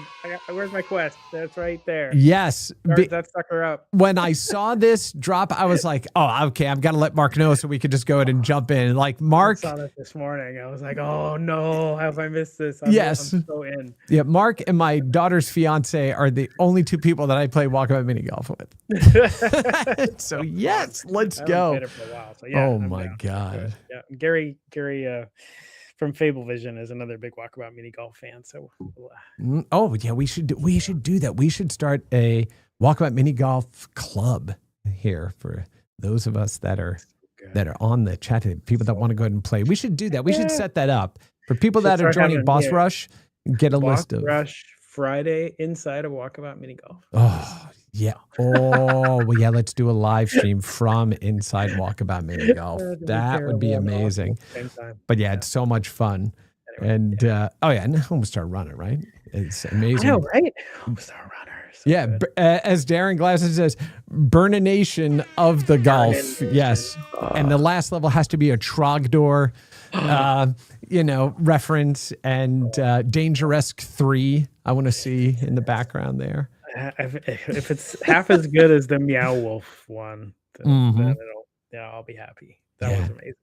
Where's my quest? That's right there. Yes, start that sucker up. When I saw this drop, I was like, oh, okay, I've got to let Mark know so we could just go ahead and jump in. Like Mark, I saw that this morning. I was like, oh no, how have I missed this? I'm so in. Yeah, Mark and my daughter's fiance are the only two people that I play Walkabout Mini Golf with. So yes, let's go. Played it for a while, so yeah, oh my god. Yeah, Gary from Fablevision is another big Walkabout Mini Golf fan. So oh yeah, we should do that. We should start a Walkabout Mini Golf club here for those of us that are on the chat, people that want to go ahead and play. We should do that. We should set that up for people that are joining Boss Rush. Get a list of Rush Friday inside of Walkabout Mini Golf. Oh yeah. Oh well, yeah. Let's do a live stream from inside Walkabout Mini Golf. That would be amazing. But yeah, it's so much fun. Anyway, and Homestar Runner, right? It's amazing. I know, right? Homestar Runner. So yeah, as Darren Glasson says, Burnination of the golf. Yes, and the last level has to be a Trogdor. Reference, and Dangeresque 3. I want to see in the background there. If it's half as good as the Meow Wolf one, then I'll be happy. That was amazing.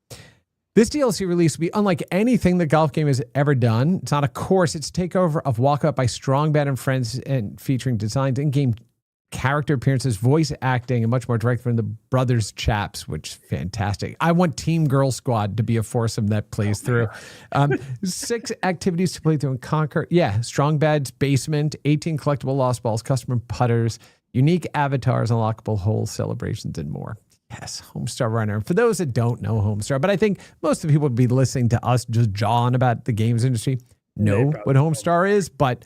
This DLC release will be unlike anything the golf game has ever done. It's not a course; it's a takeover of Walkabout by Strong Bad and Friends, and featuring designs in-game character appearances, voice acting, and much more direct from the brothers chaps, which is fantastic. I want Team Girl Squad to be a foursome that plays through. 6 activities to play through and conquer. Yeah, Strong Bad's basement, 18 collectible lost balls, custom putters, unique avatars, unlockable holes, celebrations, and more. Yes, Homestar Runner. For those that don't know Homestar, but I think most of the people would be listening to us just jawing about the games industry know what Homestar is, but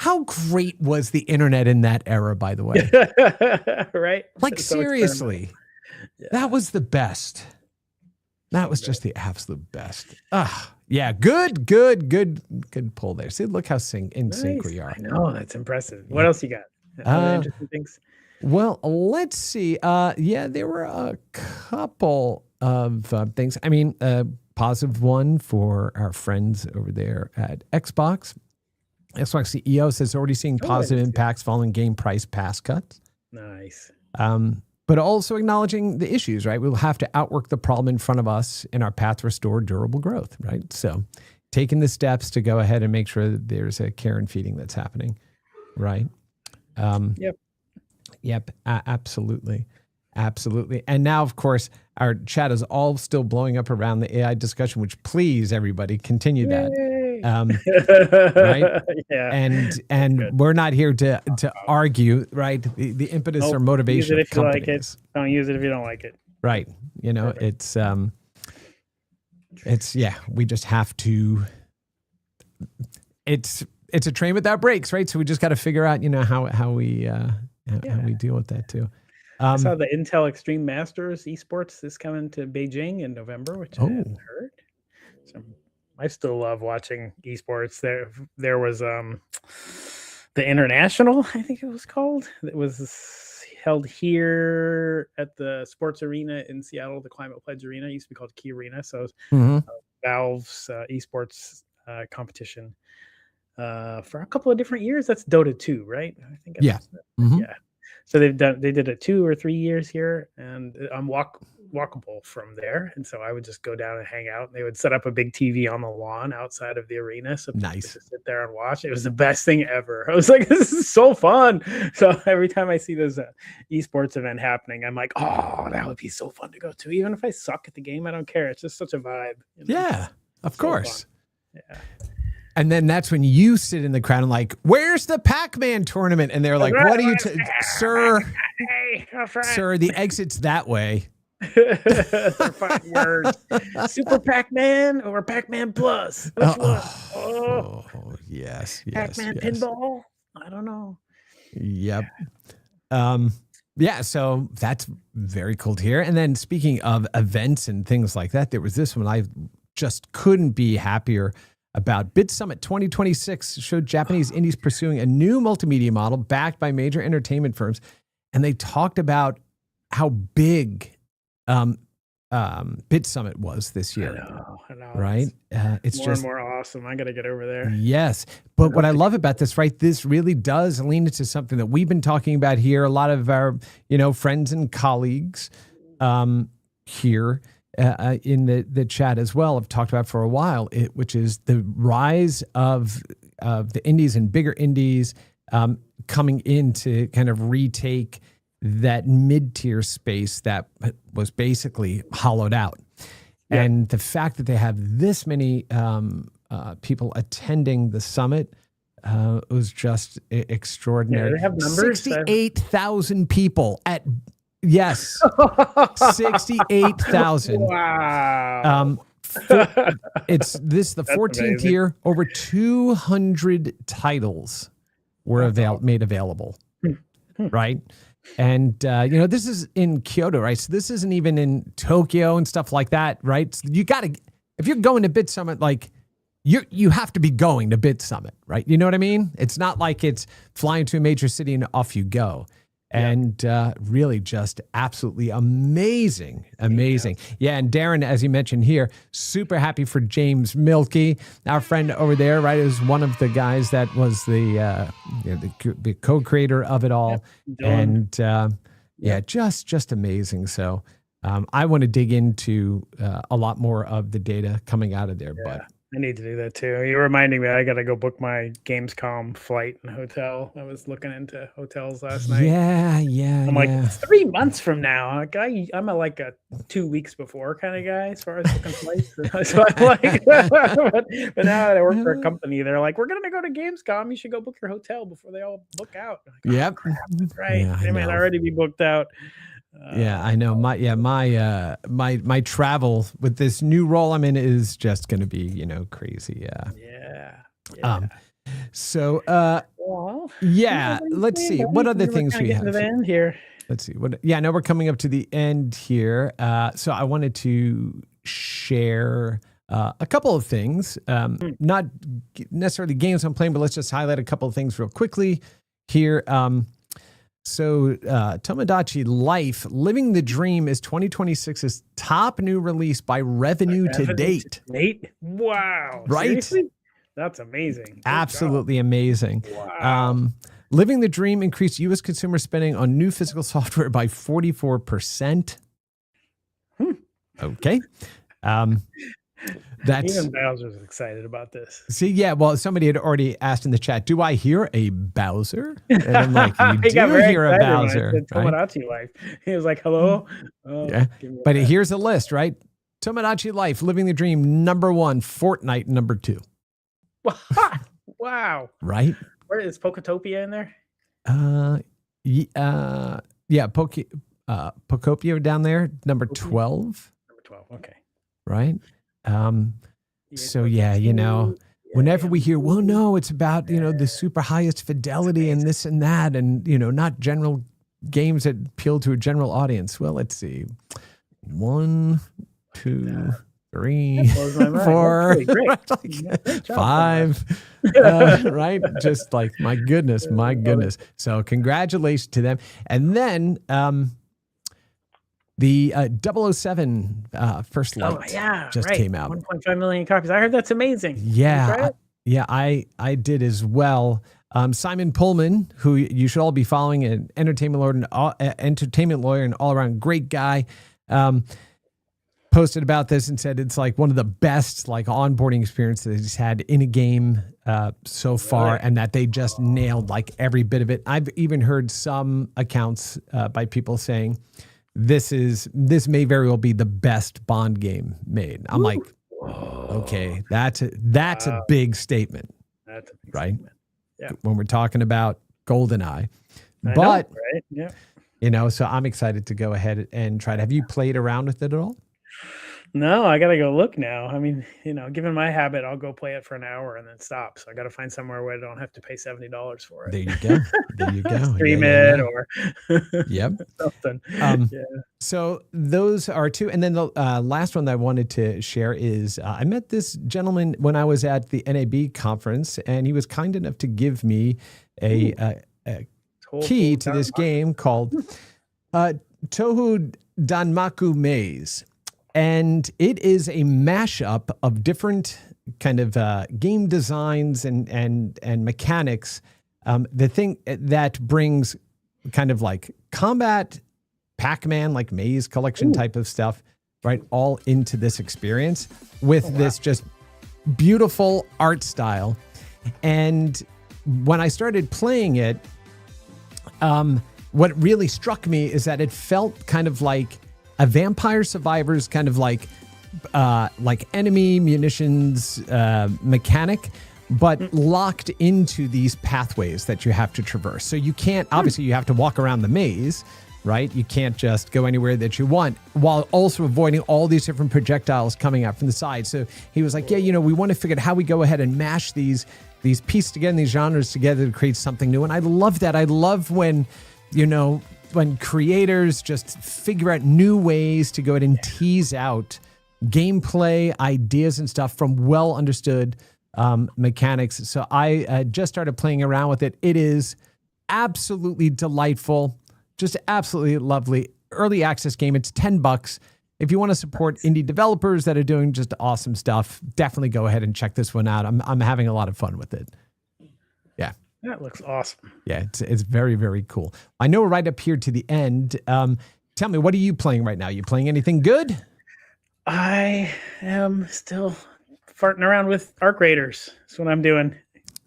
How great was the internet in that era, by the way? Right? Like, So seriously, yeah. that was the best. That was just the absolute best. Yeah, good pull there. See, look how in sync we are. I know, that's impressive. What else you got? Other interesting things? Well, let's see. Yeah, there were a couple of things. I mean, positive one for our friends over there at Xbox. Xbox CEO says already seeing positive impacts following game price pass cuts. Nice. But also acknowledging the issues, right? We'll have to outwork the problem in front of us in our path to restore durable growth, right? So taking the steps to go ahead and make sure that there's a care and feeding that's happening, right? Yep, absolutely. Absolutely. And now, of course, our chat is all still blowing up around the AI discussion, which please, everybody, continue that. Right? Yeah. And we're not here to argue, right? The impetus or motivation use it if of you like companies. it. Don't use it if you don't like it. Right. You know, it's we just have to, it's a train without brakes, right? So we just got to figure out, how we deal with that too. I saw the Intel Extreme Masters esports is coming to Beijing in November, which I hadn't heard. So I still love watching esports. There was the International, I think it was called. It was held here at the Sports Arena in Seattle, the Climate Pledge Arena. It used to be called Key Arena. So Valve's esports competition for a couple of different years. That's Dota 2, right? I think. Yeah. So they did it 2 or 3 years here, and I'm walkable from there. And so I would just go down and hang out. They would set up a big TV on the lawn outside of the arena, so people could just sit there and watch. It was the best thing ever. I was like, this is so fun. So every time I see this esports event happening, I'm like, oh, that would be so fun to go to. Even if I suck at the game, I don't care. It's just such a vibe. Yeah, of course. Fun. Yeah. And then that's when you sit in the crowd and like, where's the Pac-Man tournament? And they're like, what are you, sir? Sir, the exit's that way. Words. Super Pac-Man or Pac-Man Plus? Which one? Oh, yes. Pac-Man pinball? I don't know. Yep. Yeah, so that's very cool to hear. And then speaking of events and things like that, there was this one I just couldn't be happier about. Bit Summit 2026 showed Japanese indies pursuing a new multimedia model backed by major entertainment firms. And they talked about how big Bit Summit was this year. I know. Right? It's more just and more awesome. I got to get over there. Yes. But what I love about this, right, this really does lean into something that we've been talking about here. A lot of our, friends and colleagues here in the chat as well have talked about for a while, which is the rise of the indies and bigger indies coming in to kind of retake that mid-tier space that was basically hollowed out. Yeah. And the fact that they have this many people attending the summit was just extraordinary. Yeah, they have numbers. 68,000 people at... Yes, 68,000. Wow. It's the 14th year. Over 200 titles were made available, right? And this is in Kyoto, right? So this isn't even in Tokyo and stuff like that, right? So you got to, if you're going to Bit Summit, like you have to be going to Bit Summit, right? You know what I mean? It's not like it's flying to a major city and off you go. And really just absolutely amazing. Yeah, and Darren, as you mentioned here, super happy for James Milkey, our friend over there, right, is one of the guys that was the co-creator of it all. And just amazing. So I want to dig into a lot more of the data coming out of there. Yeah. But I need to do that too. You're reminding me I got to go book my Gamescom flight and hotel. I was looking into hotels last night. Yeah. I'm like 3 months from now. Like I'm a 2 weeks before kind of guy as far as booking flights. So I'm like, but now that I work for a company, they're like, we're gonna go to Gamescom. You should go book your hotel before they all book out. Like, yep, that's right. Yeah, they might already be booked out. Yeah, I know. My travel with this new role I'm in is just going to be, crazy. Yeah. So, Well, yeah, let's see. What other things we getting have? to the end here. Let's see. What? Yeah, now we're coming up to the end here. So I wanted to share a couple of things. Not necessarily games I'm playing, but let's just highlight a couple of things real quickly here. So Tomodachi Life, Living the Dream is 2026's top new release by revenue to date. Wow. Right? Seriously? That's amazing. Good Absolutely amazing. Wow. Living the Dream increased U.S. consumer spending on new physical software by 44%. Okay. That's Even Bowser's excited about this. See, yeah, well, somebody had already asked in the chat, do I hear a Bowser? And I'm like, you He got do very hear a excited when I Bowser. said Right? Tomodachi Life. He was like, hello? Oh, Yeah. give me But that. here's a list, right? Tomodachi Life, Living the Dream, number 1, Fortnite, number 2. Wow. Right? Where is Poketopia in there? Yeah, Pokopio down there, number 12. Number 12. Okay. Right? So yeah, you know, whenever we hear, well, no, it's about, you know, the super highest fidelity and this and that, and, you know, not general games that appeal to a general audience. Well, let's see. 1, 2, 3, 4, Great job, 5, right? Just like, my goodness. So congratulations to them. And then, the 007 First Light just came out. 1.5 million copies. I heard that's amazing. Yeah, I did as well. Simon Pullman, who you should all be following, an entertainment lawyer and all around great guy, posted about this and said it's like one of the best like onboarding experiences he's had in a game so far, and that they just nailed like every bit of it. I've even heard some accounts by people saying, this may very well be the best Bond game made. I'm like, okay, that's a big statement. That's a big right? statement. Yeah. When we're talking about GoldenEye. But, right? Yeah. You know, so I'm excited to go ahead and try it. Have you played around with it at all? No, I gotta go look now. I mean, you know, given my habit, I'll go play it for an hour and then stop. So I gotta find somewhere where I don't have to pay $70 for it. There you go. There you go. Stream it or something. So those are two. And then the last one that I wanted to share is I met this gentleman when I was at the NAB conference, and he was kind enough to give me a key to this game called Tohu Danmaku Maze. And it is a mashup of different kind of game designs and mechanics. The thing that brings kind of like combat, Pac-Man, like maze collection type of stuff, right? All into this experience with this just beautiful art style. And when I started playing it, what really struck me is that it felt kind of like a Vampire Survivors kind of like enemy munitions mechanic, but locked into these pathways that you have to traverse. So you can't, obviously you have to walk around the maze, right? You can't just go anywhere that you want while also avoiding all these different projectiles coming out from the side. So he was like, yeah, you know, we want to figure out how we go ahead and mash these pieces together, these genres together to create something new. And I love that. I love when, you know, when creators just figure out new ways to go ahead and tease out gameplay ideas and stuff from well understood mechanics. So I just started playing around with it. It is absolutely delightful, just absolutely lovely. Early access game. It's $10. If you want to support indie developers that are doing just awesome stuff, definitely go ahead and check this one out. I'm having a lot of fun with it. Yeah. That looks awesome. Yeah, it's very, very cool. I know we're right up here to the end. Tell me, what are you playing right now? You playing anything good? I am still farting around with Arc Raiders. That's what I'm doing.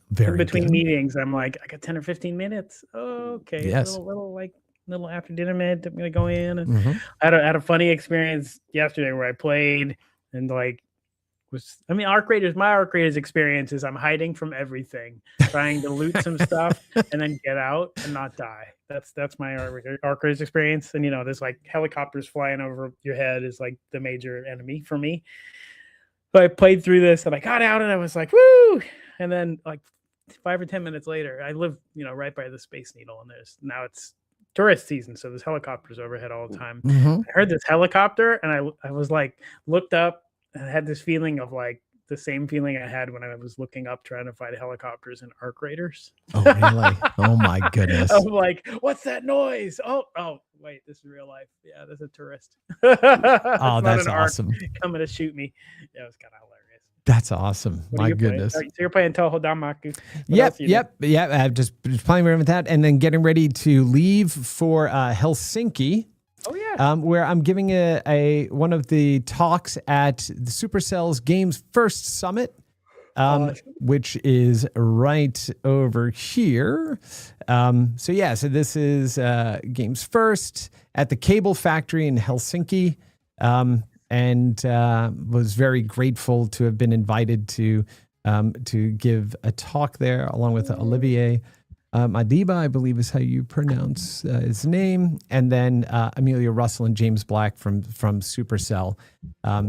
Very in between good. meetings. I'm like, I got 10 or 15 minutes. Okay. Yes. Little after dinner minute. I'm gonna go in. And I had a funny experience yesterday where I played and like my Arc Raiders experience is I'm hiding from everything, trying to loot some stuff and then get out and not die. That's my Arc Raiders experience. And you know, there's like helicopters flying over your head is like the major enemy for me. So I played through this and I got out and I was like, woo! And then like 5 or 10 minutes later, I live, right by the Space Needle, and now it's tourist season, so there's helicopters overhead all the time. I heard this helicopter, and I was like, looked up, and I had this feeling of like the same feeling I had when I was looking up trying to find helicopters in Arc Raiders. Oh, really? Oh, my goodness. I'm like, what's that noise? Oh, wait, this is real life. Yeah, there's a tourist. Oh, that's awesome. Coming to shoot me. Yeah, it was kind of hilarious. That's awesome. My goodness. So you're playing Toho Damaku. Yep. I'm just playing around with that, and then getting ready to leave for Helsinki. Oh yeah. Where I'm giving one of the talks at the Supercell's Games First Summit, which is right over here. So this is Games First at the Cable Factory in Helsinki, and was very grateful to have been invited to give a talk there along with Olivier. Madiba, I believe is how you pronounce his name, and then Amelia Russell and James Black from Supercell.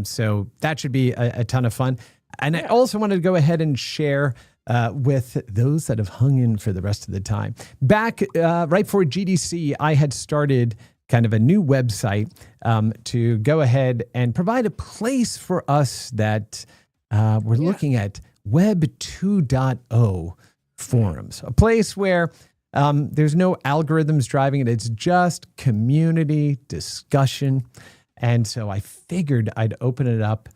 So that should be a ton of fun. And I also wanted to go ahead and share with those that have hung in for the rest of the time. Back right before GDC, I had started kind of a new website to go ahead and provide a place for us that we're looking at Web 2.0 forums, a place where there's no algorithms driving it. It's just community discussion. And so I figured I'd open it up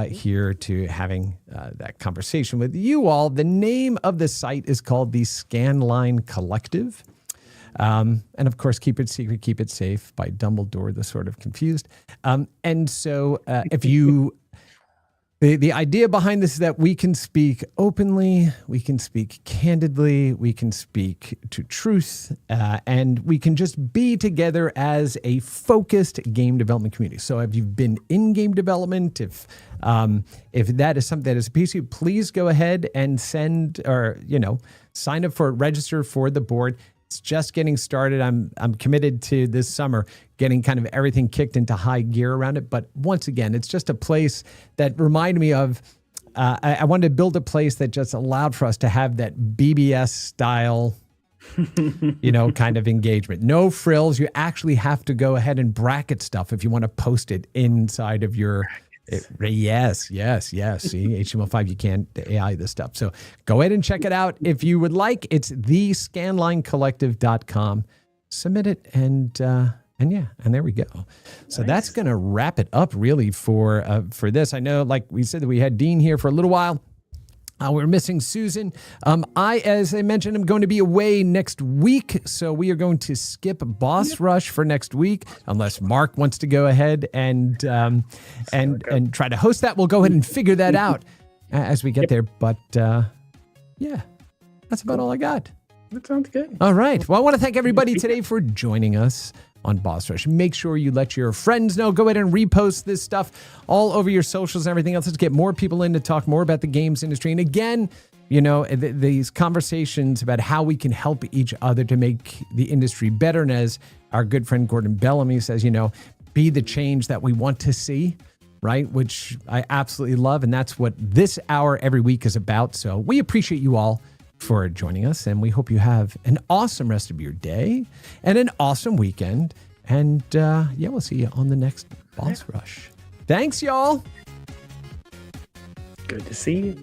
here to having that conversation with you all. The name of the site is called the Scanline Collective. And of course, keep it secret, keep it safe by Dumbledore, the sort of confused. And so if you... The idea behind this is that we can speak openly, we can speak candidly, we can speak to truth, and we can just be together as a focused game development community. So if you've been in game development, if that is something that is a piece of you, please go ahead and sign up for register for the board. It's just getting started. I'm committed to this summer getting kind of everything kicked into high gear around it. But once again, it's just a place that reminded me of, I wanted to build a place that just allowed for us to have that BBS style, kind of engagement. No frills. You actually have to go ahead and bracket stuff if you want to post it inside of your... Yes. See, HTML5, you can't AI this stuff. So go ahead and check it out. If you would like, it's thescanlinecollective.com. Submit it, and there we go. So that's going to wrap it up really for this. I know, like we said, that we had Dean here for a little while. We're missing Susan. As I mentioned, I'm going to be away next week, so we are going to skip Boss Rush for next week, unless Mark wants to go ahead and try to host that. We'll go ahead and figure that out as we get there. But that's about all I got. That sounds good. All right. Well, I want to thank everybody today for joining us on Boss Rush. Make sure you let your friends know. Go ahead and repost this stuff all over your socials and everything else. Let's get more people in to talk more about the games industry. And again, these conversations about how we can help each other to make the industry better. And as our good friend Gordon Bellamy says, be the change that we want to see, right? Which I absolutely love. And that's what this hour every week is about. So we appreciate you all for joining us, and we hope you have an awesome rest of your day and an awesome weekend. And we'll see you on the next Boss Rush. Thanks, y'all. Good to see you.